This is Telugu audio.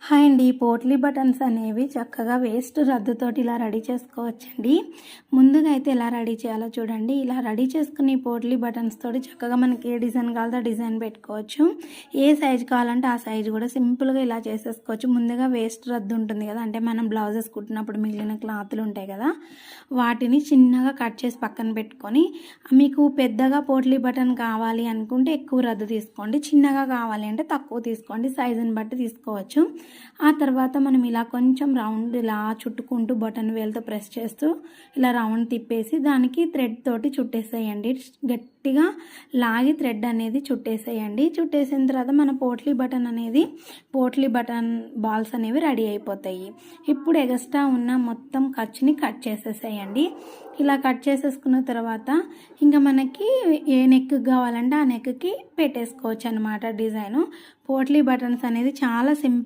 హాయ్ అండి. పోట్లీ బటన్స్ అనేవి చక్కగా వేస్ట్ రద్దుతోటి ఇలా రెడీ చేసుకోవచ్చండి. ముందుగా అయితే ఎలా రెడీ చేయాలో చూడండి. ఇలా రెడీ చేసుకుని పోట్లీ బటన్స్ తోటి చక్కగా మనకి ఏ డిజైన్ కావాలో ఆ డిజైన్ పెట్టుకోవచ్చు. ఏ సైజు కావాలంటే ఆ సైజు కూడా సింపుల్గా ఇలా చేసేసుకోవచ్చు. ముందుగా వేస్ట్ రద్దు ఉంటుంది కదా, అంటే మనం బ్లౌజెస్ కుట్టినప్పుడు మిగిలిన క్లాతులు ఉంటాయి కదా, వాటిని చిన్నగా కట్ చేసి పక్కన పెట్టుకొని, మీకు పెద్దగా పోట్లీ బటన్ కావాలి అనుకుంటే ఎక్కువ రద్దు తీసుకోండి, చిన్నగా కావాలి అంటే తక్కువ తీసుకోండి, సైజుని బట్టి తీసుకోవచ్చు. ఆ తర్వాత మనం ఇలా కొంచెం రౌండ్ ఇలా చుట్టుకుంటూ బటన్ వేలుతో ప్రెస్ చేస్తూ ఇలా రౌండ్ తిప్పేసి దానికి థ్రెడ్ తోటి చుట్టేసేయండి. గట్టిగా లాగి థ్రెడ్ అనేది చుట్టేసేయండి. చుట్టేసిన తర్వాత మన పోట్లీ బటన్ బాల్స్ అనేవి రెడీ అయిపోతాయి. ఇప్పుడు ఎక్స్ట్రా ఉన్న మొత్తం ఖర్చుని కట్ చేసేసేయండి. ఇలా కట్ చేసేసుకున్న తర్వాత ఇంకా మనకి ఏ నెక్ కావాలంటే ఆ నెక్కి పెట్టేసుకోవచ్చు అనమాట డిజైను. పోట్లీ బటన్స్ అనేది చాలా సింపుల్.